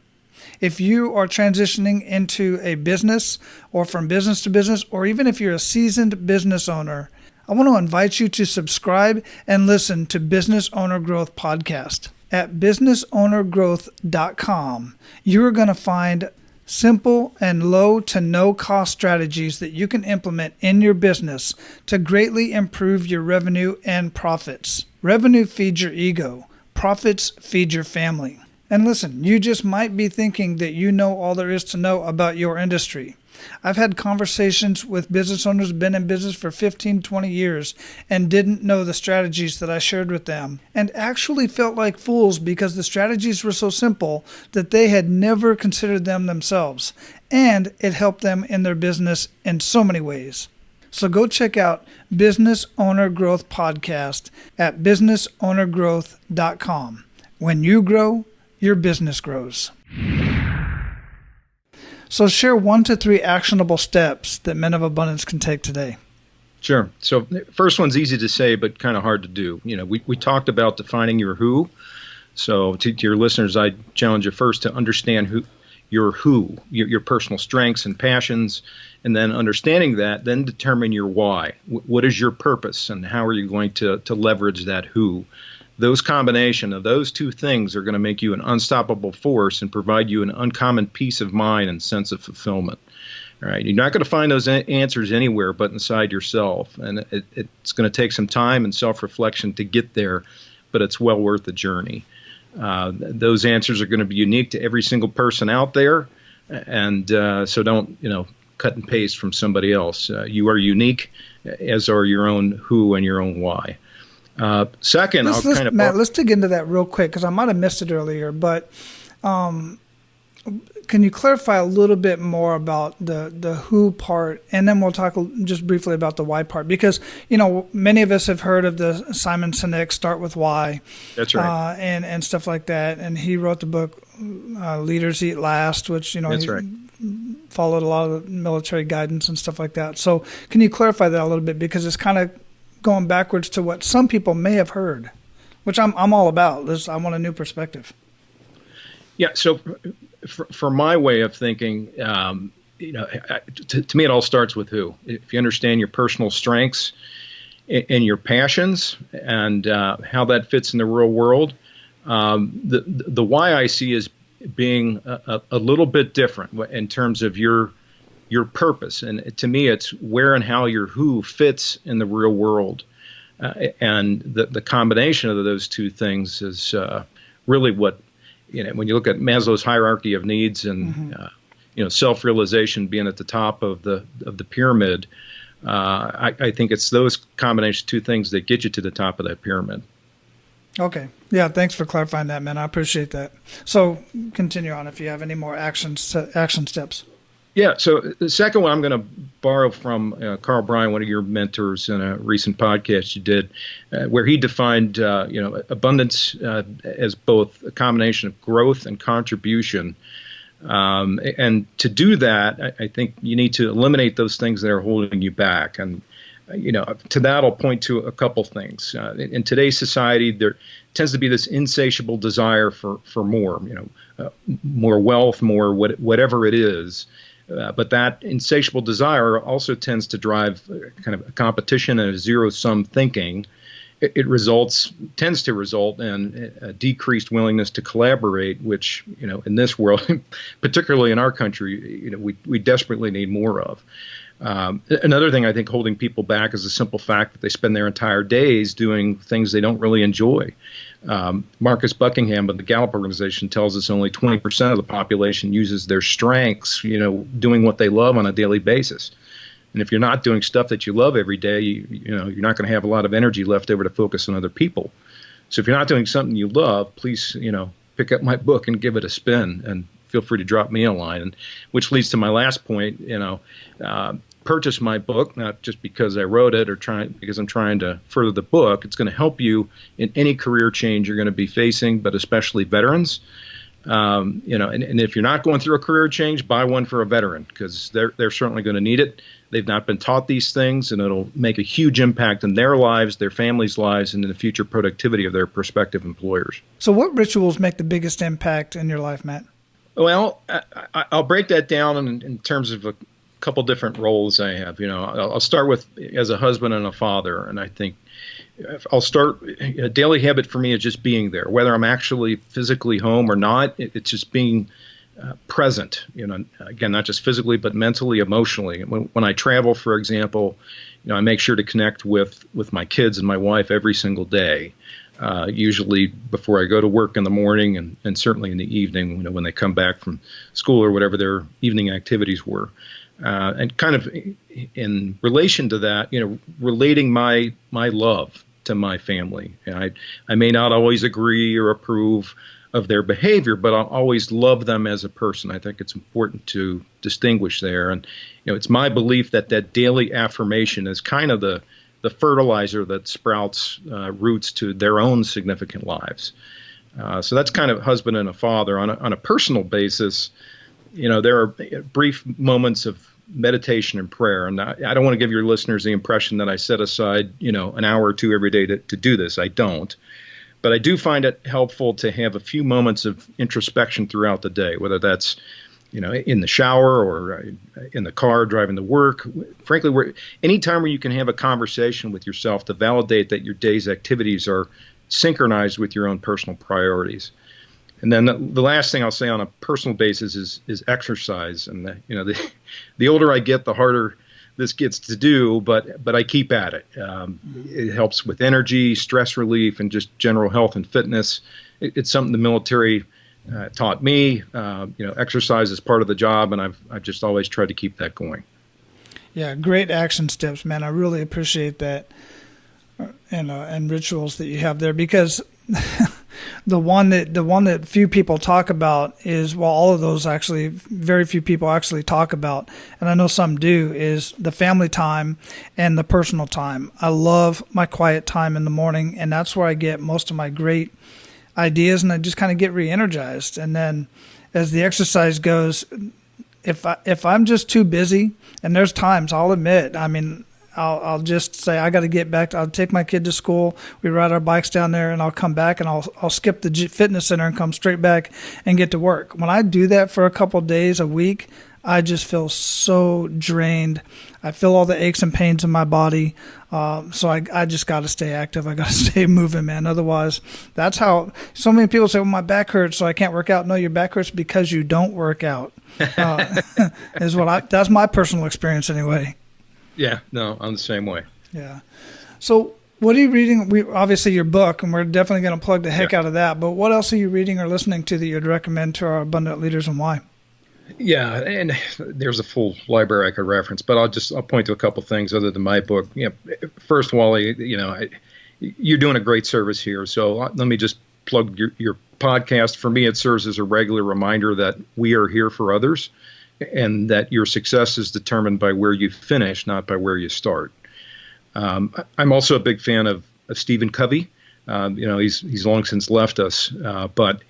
Speaker 3: If you are transitioning into a business or from business to business, or even if you're a seasoned business owner, I want to invite you to subscribe and listen to Business Owner Growth Podcast. At businessownergrowth.com, you're going to find simple and low to no cost strategies that you can implement in your business to greatly improve your revenue and profits. Revenue feeds your ego. Profits feed your family. And listen, you just might be thinking that you know all there is to know about your industry. I've had conversations with business owners who've been in business for 15, 20 years and didn't know the strategies that I shared with them, and actually felt like fools because the strategies were so simple that they had never considered them themselves, and it helped them in their business in so many ways. So go check out Business Owner Growth Podcast at businessownergrowth.com. When you grow, your business grows. So share 1 to 3 actionable steps that Men of Abundance can take today.
Speaker 1: Sure. So first one's easy to say, but kind of hard to do. We talked about defining your who. So to your listeners, I challenge you first to understand your personal strengths and passions, and then understanding that, then determine your why. What is your purpose, and how are you going to leverage that who? Those combination of those two things are going to make you an unstoppable force and provide you an uncommon peace of mind and sense of fulfillment. All right, you're not going to find those answers anywhere but inside yourself, and it's going to take some time and self-reflection to get there, but it's well worth the journey. Those answers are going to be unique to every single person out there, and so don't cut and paste from somebody else. You are unique, as are your own who and your own why. Second,
Speaker 3: Matt, let's dig into that real quick because I might have missed it earlier, but can you clarify a little bit more about the who part, and then we'll talk just briefly about the why part, because many of us have heard of the Simon Sinek Start With Why.
Speaker 1: That's right.
Speaker 3: And stuff like that, and he wrote the book Leaders Eat Last, which
Speaker 1: That's right.
Speaker 3: Followed a lot of military guidance and stuff like that. So can you clarify that a little bit, because it's kind of going backwards to what some people may have heard, which I'm all about. I want a new perspective.
Speaker 1: Yeah. So for my way of thinking, to me, it all starts with who. If you understand your personal strengths and your passions and how that fits in the real world, the why I see is being a little bit different in terms of your purpose. And to me, it's where and how your who fits in the real world. And the combination of those two things is really what, when you look at Maslow's hierarchy of needs and, self-realization being at the top of the pyramid, I think it's those combination two things that get you to the top of that pyramid.
Speaker 3: Okay. Yeah, thanks for clarifying that, man. I appreciate that. So continue on if you have any more action steps. Yeah,
Speaker 1: so the second one I'm going to borrow from Carl Bryan, one of your mentors, in a recent podcast you did, where he defined abundance as both a combination of growth and contribution. And to do that, I think you need to eliminate those things that are holding you back. And to that, I'll point to a couple things. In today's society, there tends to be this insatiable desire for more, more wealth, more whatever it is. But that insatiable desire also tends to drive kind of a competition and a zero-sum thinking. It tends to result in a decreased willingness to collaborate, which, in this world, particularly in our country, we desperately need more of. Another thing I think holding people back is the simple fact that they spend their entire days doing things they don't really enjoy. Marcus Buckingham of the Gallup organization tells us only 20% of the population uses their strengths, doing what they love on a daily basis. And if you're not doing stuff that you love every day, you're not going to have a lot of energy left over to focus on other people. So if you're not doing something you love, please, pick up my book and give it a spin, and feel free to drop me a line. And which leads to my last point, purchase my book, not just because I wrote it or because I'm trying to further the book. It's going to help you in any career change you're going to be facing, but especially veterans. And if you're not going through a career change, buy one for a veteran, because they're certainly going to need it. They've not been taught these things, and it'll make a huge impact in their lives, their families' lives, and in the future productivity of their prospective employers.
Speaker 3: So what rituals make the biggest impact in your life, Matt?
Speaker 1: Well, I'll break that down in terms of a couple different roles I have. I'll start with as a husband and a father, and I think I'll start. A daily habit for me is just being there, whether I'm actually physically home or not. It's just being present. Again, not just physically, but mentally, emotionally. When I travel, for example, I make sure to connect with my kids and my wife every single day. Usually before I go to work in the morning, and certainly in the evening, when they come back from school or whatever their evening activities were. And kind of in relation to that, relating my love to my family. And I may not always agree or approve of their behavior, but I'll always love them as a person. I think it's important to distinguish there. And it's my belief that daily affirmation is kind of the fertilizer that sprouts roots to their own significant lives. So that's kind of husband and a father. On a personal basis, there are brief moments of meditation and prayer. And I don't want to give your listeners the impression that I set aside, an hour or two every day to do this. I don't. But I do find it helpful to have a few moments of introspection throughout the day, whether that's, in the shower or in the car driving to work. Frankly, anytime where you can have a conversation with yourself to validate that your day's activities are synchronized with your own personal priorities. And then the last thing I'll say on a personal basis is exercise. And the older I get, the harder this gets to do, but I keep at it. It helps with energy, stress relief, and just general health and fitness. It's something the military taught me. Exercise is part of the job, and I've just always tried to keep that going.
Speaker 3: Yeah, great action steps, man. I really appreciate that, and rituals that you have there, because the one that few people talk about is, well, all of those actually very few people actually talk about, and I know some do, is the family time and the personal time. I love my quiet time in the morning, and that's where I get most of my great ideas, and I just kind of get re-energized. And then as the exercise goes, if I'm just too busy, and there's times, I'll admit, I mean, I'll just say, I got to get back. I'll take my kid to school. We ride our bikes down there, and I'll come back, and I'll skip the fitness center and come straight back and get to work. When I do that for a couple of days a week, I just feel so drained. I feel all the aches and pains in my body. So I just got to stay active. I got to stay moving, man. Otherwise, that's how so many people say, well, my back hurts, so I can't work out. No, your back hurts because you don't work out. That's my personal experience anyway.
Speaker 1: Yeah, no, I'm the same way.
Speaker 3: Yeah. So what are you reading? Obviously your book, and we're definitely going to plug the heck out of that. But what else are you reading or listening to that you'd recommend to our abundant leaders, and why?
Speaker 1: Yeah, and there's a full library I could reference, but I'll point to a couple things other than my book. First, Wally, you're doing a great service here. So let me just plug your podcast. For me, it serves as a regular reminder that we are here for others, and that your success is determined by where you finish, not by where you start. I'm also a big fan of Stephen Covey. He's long since left us, but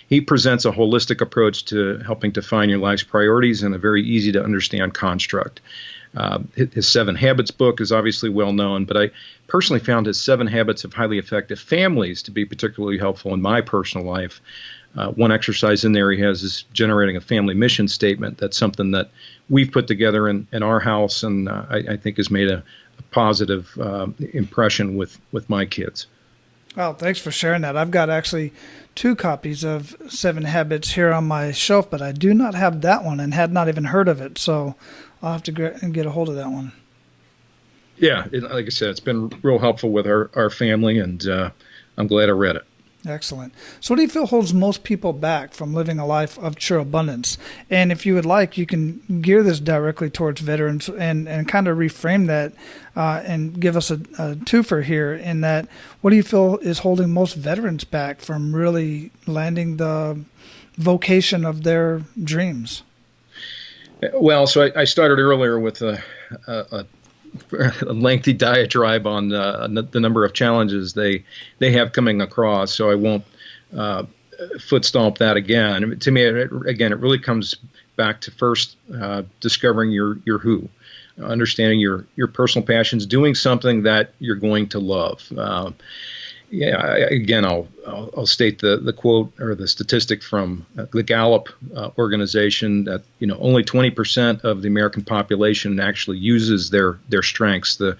Speaker 1: he presents a holistic approach to helping define your life's priorities in a very easy to understand construct. His 7 Habits book is obviously well known, but I personally found his 7 Habits of Highly Effective Families to be particularly helpful in my personal life. One exercise in there he has is generating a family mission statement. That's something that we've put together in our house, and I think has made a positive impression with my kids.
Speaker 3: Well, thanks for sharing that. I've got actually 2 copies of 7 Habits here on my shelf, but I do not have that one and had not even heard of it. So I'll have to get a hold of that one.
Speaker 1: Yeah, like I said, it's been real helpful with our family, and I'm glad I read it.
Speaker 3: Excellent. So what do you feel holds most people back from living a life of true abundance? And if you would like, you can gear this directly towards veterans and kind of reframe that and give us a twofer here in that, what do you feel is holding most veterans back from really landing the vocation of their dreams?
Speaker 1: Well, so I started earlier with a lengthy diatribe on the number of challenges they have coming across, so I won't foot stomp that again. To me, it really comes back to first discovering your who, understanding your personal passions, doing something that you're going to love. I'll state the quote or the statistic from the Gallup organization that only 20% of the American population actually uses their strengths, the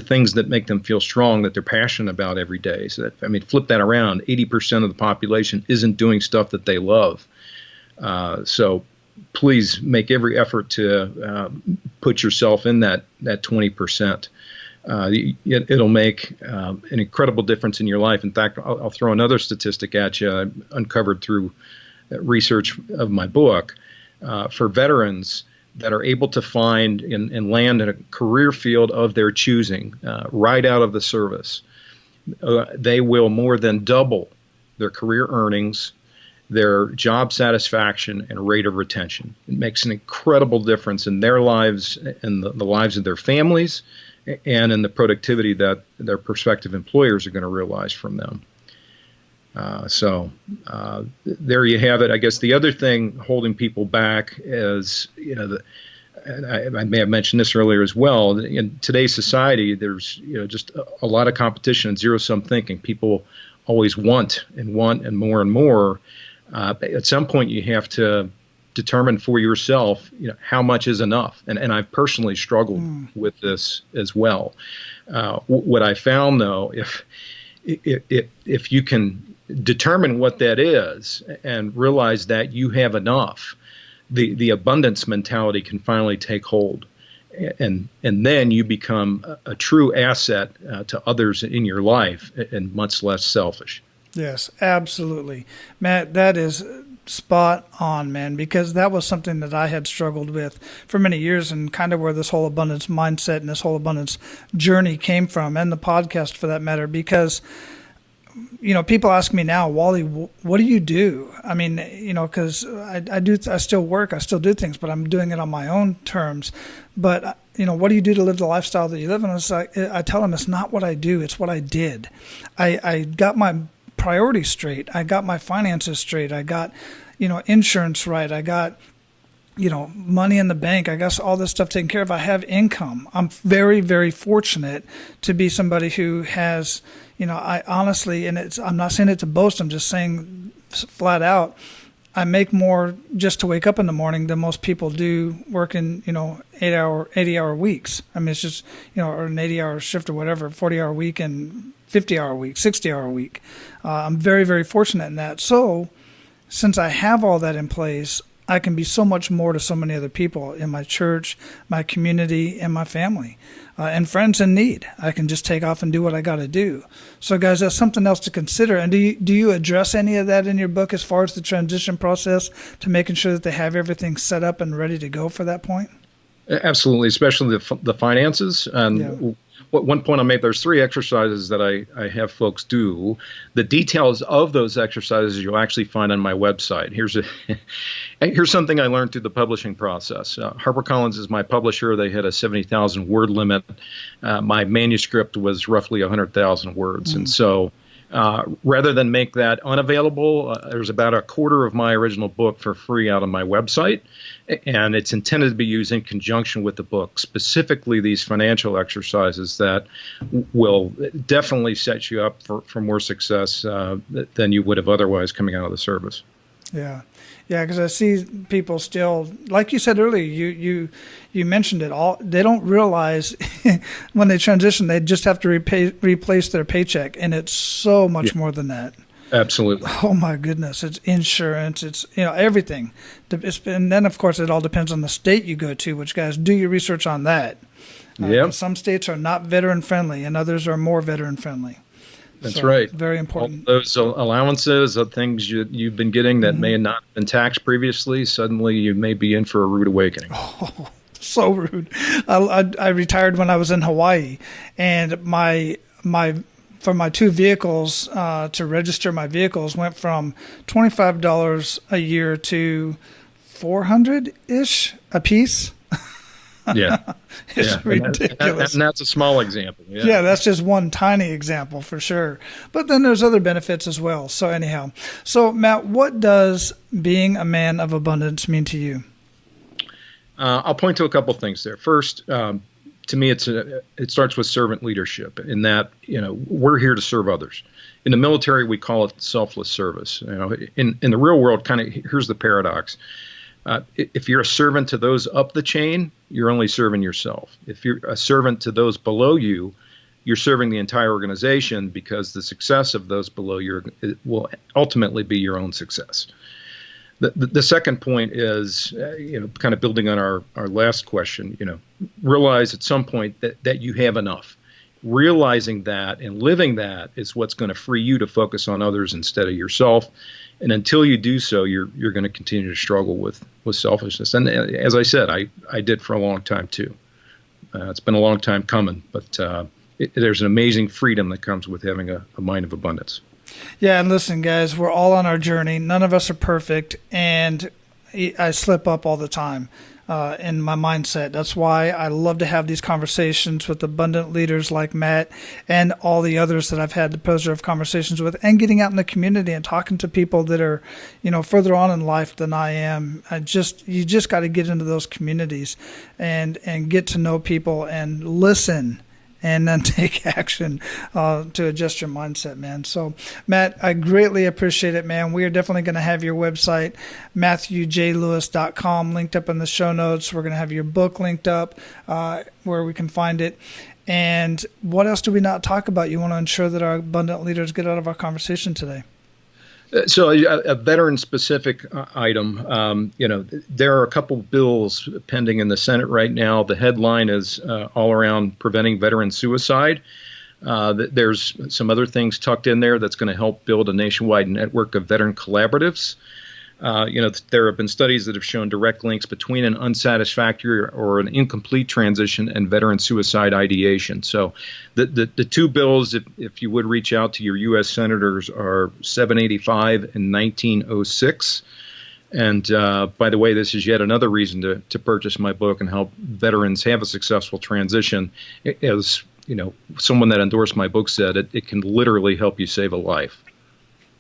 Speaker 1: things that make them feel strong, that they're passionate about every day. So flip that around. 80% of the population isn't doing stuff that they love. So please make every effort to put yourself in that 20%. It'll make an incredible difference in your life. In fact, I'll throw another statistic at you I uncovered through research of my book. For veterans that are able to find and land in a career field of their choosing right out of the service, they will more than double their career earnings, their job satisfaction, and rate of retention. It makes an incredible difference in their lives and the lives of their families, and in the productivity that their prospective employers are going to realize from them. So there you have it. I guess the other thing holding people back is, and I may have mentioned this earlier as well, in today's society, there's just a lot of competition and zero-sum thinking. People always want and more and more. At some point, you have to determine for yourself, how much is enough. And I've personally struggled with this as well. What I found, though, if you can determine what that is and realize that you have enough, the abundance mentality can finally take hold. And then you become a true asset to others in your life and much less selfish.
Speaker 3: Yes, absolutely. Matt, that is spot on, man, because that was something that I had struggled with for many years, and kind of where this whole abundance mindset and this whole abundance journey came from, and the podcast for that matter, because people ask me now, Wally, what do you do? Because I still work, I still do things, but I'm doing it on my own terms. But what do you do to live the lifestyle that you live? And it's like, I tell them it's not what I do, it's what I did. I got my priorities straight. I got my finances straight. I got, insurance right. I got money in the bank. I got all this stuff taken care of. I have income. I'm very, very fortunate to be somebody who has, I honestly, and I'm not saying it to boast, I'm just saying flat out, I make more just to wake up in the morning than most people do working, 80-hour weeks. I mean, it's just, or an 80-hour shift or whatever, 40-hour week and 50-hour week, 60-hour week. I'm very, very fortunate in that. So since I have all that in place, I can be so much more to so many other people in my church, my community, and my family, and friends in need. I can just take off and do what I got to do. So, guys, that's something else to consider. And do you address any of that in your book as far as the transition process to making sure that they have everything set up and ready to go for that point?
Speaker 1: Absolutely, especially the finances. And one point I made, there's 3 exercises that I have folks do. The details of those exercises you'll actually find on my website. Here's something I learned through the publishing process. HarperCollins is my publisher. They had a 70,000 word limit. My manuscript was roughly 100,000 words. And so rather than make that unavailable, there's about a quarter of my original book for free out on my website. And it's intended to be used in conjunction with the book, specifically these financial exercises that will definitely set you up for more success than you would have otherwise coming out of the service.
Speaker 3: Yeah. Yeah, because I see people still, like you said earlier, you mentioned it all. They don't realize when they transition, they just have to replace their paycheck, and it's so much more than that.
Speaker 1: Absolutely.
Speaker 3: Oh my goodness! It's insurance. It's everything. And then of course it all depends on the state you go to. Which, guys, do your research on that. Some states are not veteran friendly, and others are more veteran friendly.
Speaker 1: That's right.
Speaker 3: Very important.
Speaker 1: All those allowances of things you've been getting that may not have been taxed previously, suddenly you may be in for a rude awakening.
Speaker 3: Oh, so rude. I retired when I was in Hawaii, and for my 2 vehicles to register my vehicles went from $25 a year to $400-ish a piece.
Speaker 1: Yeah.
Speaker 3: It's ridiculous.
Speaker 1: And that's a small example.
Speaker 3: Yeah, that's just one tiny example for sure. But then there's other benefits as well. So anyhow, Matt, what does being a man of abundance mean to you?
Speaker 1: I'll point to a couple things there. First, to me, it starts with servant leadership in that, we're here to serve others. In the military, we call it selfless service. In the real world, here's the paradox. If you're a servant to those up the chain, you're only serving yourself. If you're a servant to those below you, you're serving the entire organization, because the success of those below you will ultimately be your own success. The second point is, kind of building on our last question, realize at some point that you have enough. Realizing that and living that is what's going to free you to focus on others instead of yourself. And until you do so, you're going to continue to struggle with selfishness. And as I said, I did for a long time too. It's been a long time coming, but there's an amazing freedom that comes with having a mind of abundance.
Speaker 3: Yeah, and listen, guys, we're all on our journey. None of us are perfect, and I slip up all the time in my mindset. That's why I love to have these conversations with abundant leaders like Matt and all the others that I've had the pleasure of conversations with, and getting out in the community and talking to people that are, further on in life than I am. You just got to get into those communities and get to know people and listen, and then take action to adjust your mindset, man. So, Matt, I greatly appreciate it, man. We are definitely going to have your website, MatthewJLewis.com, linked up in the show notes. We're going to have your book linked up where we can find it. And what else do we not talk about you want to ensure that our abundant leaders get out of our conversation today?
Speaker 1: So a veteran-specific item, there are a couple bills pending in the Senate right now. The headline is all around preventing veteran suicide. There's some other things tucked in there that's going to help build a nationwide network of veteran collaboratives. There have been studies that have shown direct links between an unsatisfactory or an incomplete transition and veteran suicide ideation. So the 2 bills, if you would reach out to your U.S. senators, are 785 and 1906. And by the way, this is yet another reason to purchase my book and help veterans have a successful transition. As someone that endorsed my book said, it can literally help you save a life.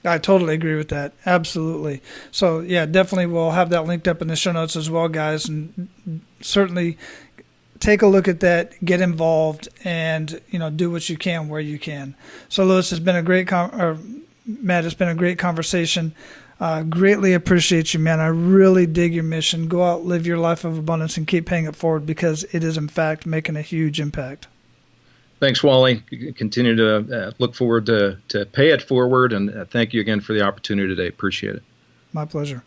Speaker 3: I totally agree with that. Absolutely. So, yeah, definitely we'll have that linked up in the show notes as well, guys. And certainly take a look at that, get involved, and, do what you can where you can. So, Lewis, it's been a great Matt, it's been a great conversation. Greatly appreciate you, man. I really dig your mission. Go out, live your life of abundance, and keep paying it forward because it is, in fact, making a huge impact.
Speaker 1: Thanks, Wally. Continue to look forward to pay it forward, and thank you again for the opportunity today. Appreciate it.
Speaker 3: My pleasure.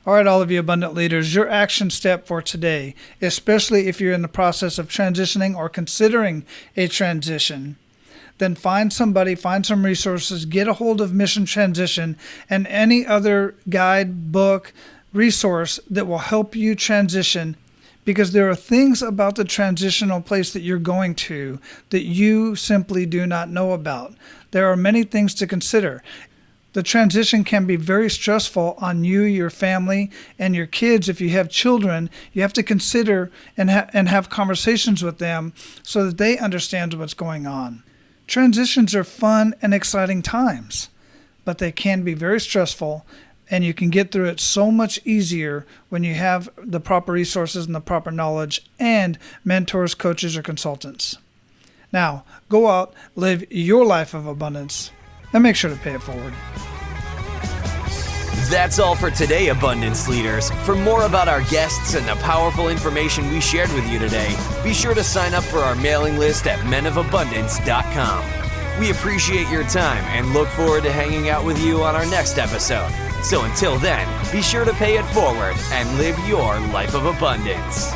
Speaker 3: All right, all of you abundant leaders, your action step for today, especially if you're in the process of transitioning or considering a transition, then find somebody, find some resources, get a hold of Mission Transition and any other guide, book, resource that will help you transition, because there are things about the transitional place that you're going to that you simply do not know about. There are many things to consider. The transition can be very stressful on you, your family, and your kids. If you have children, you have to consider and have conversations with them so that they understand what's going on. Transitions are fun and exciting times, but they can be very stressful, and you can get through it so much easier when you have the proper resources and the proper knowledge and mentors, coaches, or consultants. Now, go out, live your life of abundance, and make sure to pay it forward.
Speaker 2: That's all for today, Abundance Leaders. For more about our guests and the powerful information we shared with you today, be sure to sign up for our mailing list at menofabundance.com. We appreciate your time and look forward to hanging out with you on our next episode. So until then, be sure to pay it forward and live your life of abundance.